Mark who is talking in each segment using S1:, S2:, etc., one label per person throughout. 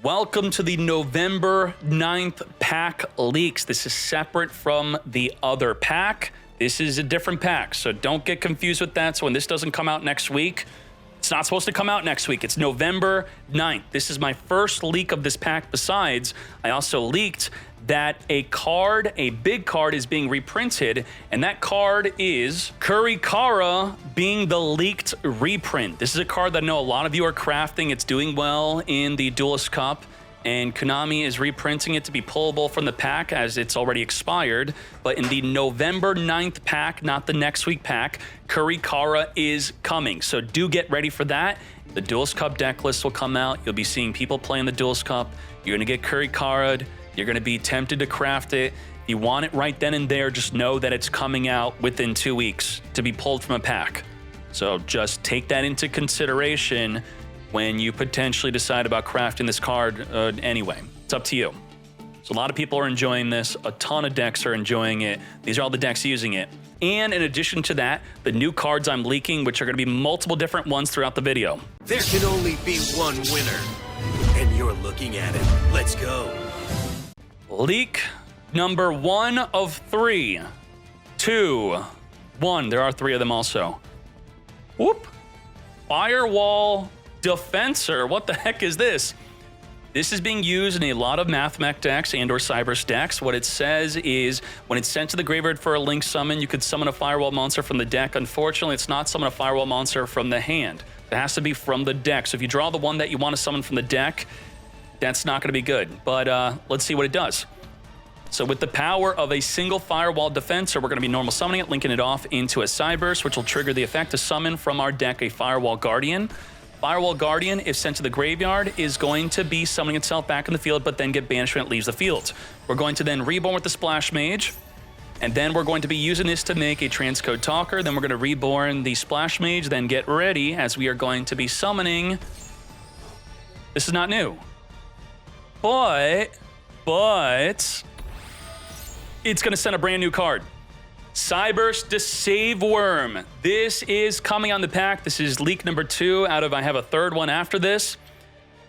S1: Welcome to the November 9th pack leaks. This is separate from the other pack. This is a different pack, so don't get confused with that. So when this doesn't come out next week, it's not supposed to come out next week. It's November 9th. This is my first leak of this pack. Besides, I also leaked that a big card is being reprinted, and that card is Cara being the leaked reprint. This is a card that I know a lot of you are crafting. It's doing well in the Duelist Cup, and Konami is reprinting it to be pullable from the pack as it's already expired. But in the November 9th pack, not the next week pack, Cara is coming. So do get ready for that. The Duelist Cup deck list will come out. You'll be seeing people playing the Duelist Cup. You're going to get Cara'd. You're going to be tempted to craft it. If you want it right then and there, just know that it's coming out within 2 weeks to be pulled from a pack. So just take that into consideration when you potentially decide about crafting this card anyway. It's up to you. So a lot of people are enjoying this. A ton of decks are enjoying it. These are all the decks using it. And in addition to that, the new cards I'm leaking, which are going to be multiple different ones throughout the video.
S2: There can only be one winner, and you're looking at it. Let's go.
S1: Leak number 1 of 3. 2, 1. There are 3 of them also. Whoop. Firewall Defensor. What the heck is this? This is being used in a lot of Mathmech decks and or Cybers decks. What it says is when it's sent to the graveyard for a link summon, you could summon a Firewall monster from the deck. Unfortunately, it's not summon a Firewall monster from the hand. It has to be from the deck. So if you draw the one that you want to summon from the deck, that's not going to be good. But let's see what it does. So with the power of a single Firewall Defensor, we're going to be normal summoning it, linking it off into a Cyburst, which will trigger the effect to summon from our deck a Firewall Guardian. Firewall Guardian, if sent to the graveyard, is going to be summoning itself back in the field, but then get banished when it leaves the field. We're going to then reborn with the Splash Mage, and then we're going to be using this to make a Transcode Talker. Then we're going to reborn the Splash Mage, then get ready, as we are going to be summoning. This is not new. But it's going to send a brand new card. Cyburst the Save Worm. This is coming on the pack. This is leak number 2 out of, I have a third one after this.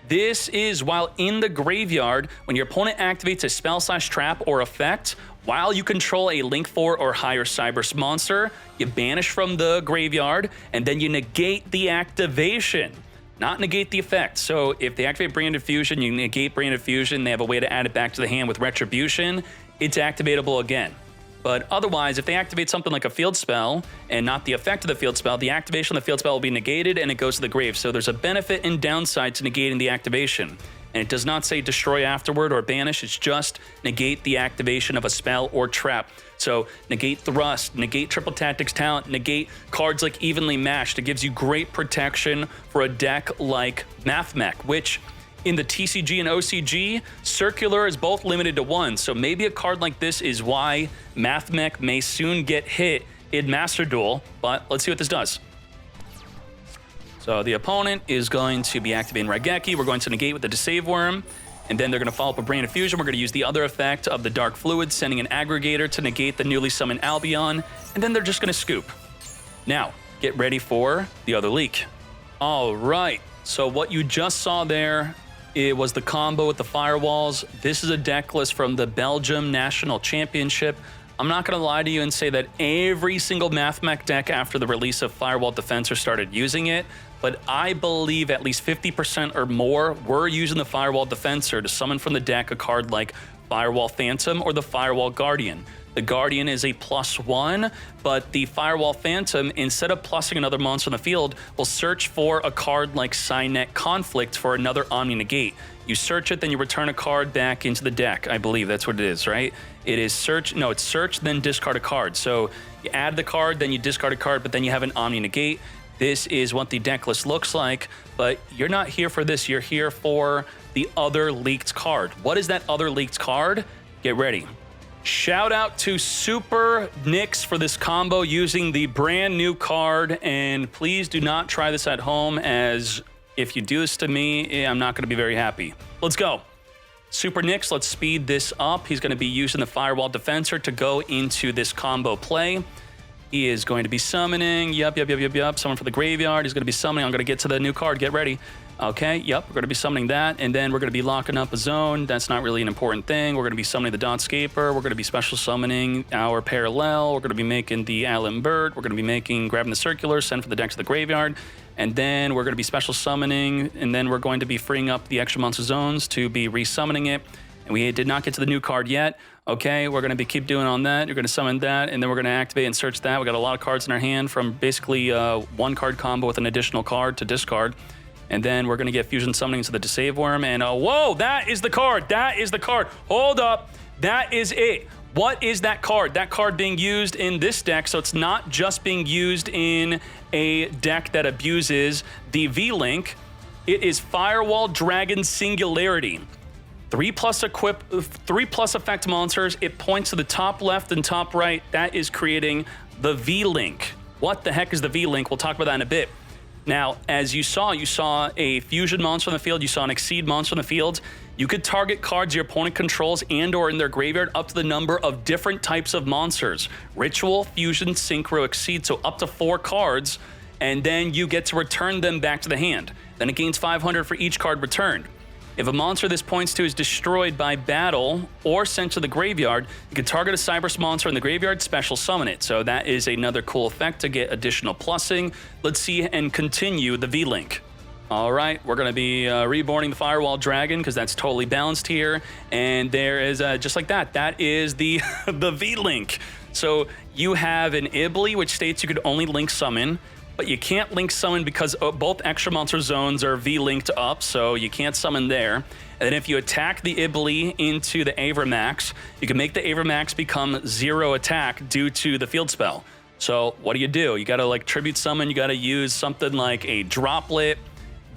S1: This is while in the graveyard, when your opponent activates a spell/trap or effect, while you control a Link 4 or higher Cyburst monster, you banish from the graveyard, and then you negate the activation. Not negate the effect. So if they activate Branded Fusion, you negate Branded Fusion, they have a way to add it back to the hand with Retribution, it's activatable again. But otherwise, if they activate something like a field spell and not the effect of the field spell, the activation of the field spell will be negated and it goes to the grave. So there's a benefit and downside to negating the activation. And it does not say destroy afterward or banish, it's just negate the activation of a spell or trap. So negate Thrust, negate Triple Tactics Talent, negate cards like Evenly Matched. It gives you great protection for a deck like Mathmech, which in the TCG and OCG, Circular is both limited to 1. So maybe a card like this is why Mathmech may soon get hit in Master Duel, but let's see what this does. So the opponent is going to be activating Raigeki. We're going to negate with the Save Worm, and then they're going to follow up a Branded Fusion. We're going to use the other effect of the Dark Fluid, sending an Aggregator to negate the newly summoned Albion, and then they're just going to scoop. Now, get ready for the other leak. All right, so what you just saw there, it was the combo with the Firewalls. This is a deck list from the Belgium National Championship. I'm not going to lie to you and say that every single Mathmech deck after the release of Firewall Defensor started using it, but I believe at least 50% or more were using the Firewall Defensor to summon from the deck a card like Firewall Phantom or the Firewall Guardian. The Guardian is a +1, but the Firewall Phantom, instead of plussing another monster on the field, will search for a card like Cynet Conflict for another Omni Negate. You search it, then you return a card back into the deck. I believe that's what it is, right? It is search, no, it's search, then discard a card. So you add the card, then you discard a card, but then you have an Omni Negate. This is what the deck list looks like, but you're not here for this. You're here for the other leaked card. What is that other leaked card? Get ready. Shout out to Super Nix for this combo using the brand new card, and please do not try this at home, as if you do this to me, I'm not going to be very happy. Let's go. Super Nix, let's speed this up. He's going to be using the Firewall Defensor to go into this combo play. He is going to be summoning. Yup. Someone for the graveyard. He's going to be summoning. I'm going to get to the new card. Get ready. Okay, yep, we're going to be summoning that, and then we're going to be locking up a zone. That's not really an important thing. We're going to be summoning the Dawntscaper. We're going to be special summoning our Parallel. We're going to be making the Alan Burt. We're going to be grabbing the Circular, send for the deck to the graveyard, and then we're going to be special summoning, and then we're going to be freeing up the extra monster zones to be resummoning it. And we did not get to the new card yet. Okay, we're going to keep doing on that. You're going to summon that, and then we're going to activate and search that. We got a lot of cards in our hand from basically one card combo with an additional card to discard. And then we're going to get fusion summoning to the Deceive Worm. And whoa, that is the card. That is the card. Hold up. That is it. What is that card? That card being used in this deck, so it's not just being used in a deck that abuses the V-Link. It is Firewall Dragon Singularity. 3+ effect monsters. It points to the top left and top right. That is creating the V-Link. What the heck is the V-Link? We'll talk about that in a bit. Now, as you saw a fusion monster on the field, you saw an exceed monster on the field. You could target cards your opponent controls and or in their graveyard up to the number of different types of monsters. Ritual, fusion, synchro, exceed, so up to 4 cards, and then you get to return them back to the hand. Then it gains 500 for each card returned. If a monster this points to is destroyed by battle or sent to the graveyard, you can target a Cyberse monster in the graveyard, special summon it. So that is another cool effect to get additional plussing. Let's see and continue the V-Link. All right, we're going to be reborning the Firewall Dragon because that's totally balanced here. And there is, just like that, that is the, the V-Link. So you have an Ibly, which states you could only link summon, but you can't link summon because both extra monster zones are V-linked up, so you can't summon there. And then if you attack the Ibly into the Avermax, you can make the Avermax become 0 attack due to the field spell. So what do? You gotta like tribute summon, you gotta use something like a Droplet.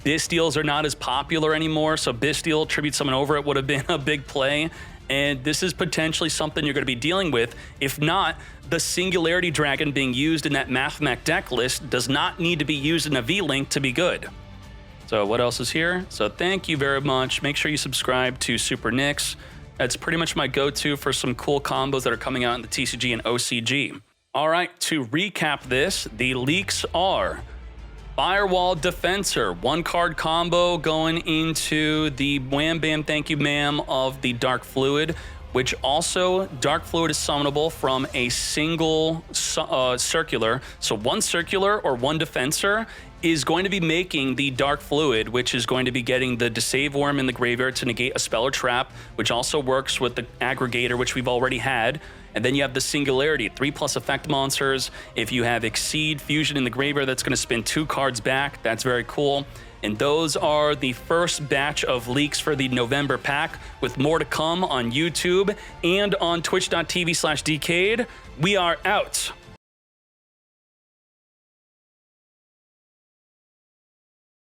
S1: Bystials are not as popular anymore, so Bystial, tribute summon over it would have been a big play. And this is potentially something you're going to be dealing with. If not, the Singularity Dragon being used in that Mathmech deck list does not need to be used in a V-Link to be good. So what else is here? So thank you very much. Make sure you subscribe to Super Nix. That's pretty much my go-to for some cool combos that are coming out in the TCG and OCG. All right, to recap this, the leaks are Firewall Defensor, 1-card combo going into the Wham Bam Thank You Ma'am of the Dark Fluid, which also Dark Fluid is summonable from a single circular. So 1 circular or 1 Defensor is going to be making the Dark Fluid, which is going to be getting the Deceive Worm in the graveyard to negate a spell or trap, which also works with the Aggregator, which we've already had. And then you have the Singularity, 3+ effect monsters. If you have Exceed, Fusion in the graveyard, that's going to spin 2 cards back. That's very cool. And those are the first batch of leaks for the November pack, with more to come on YouTube and on twitch.tv/Decade. We are out.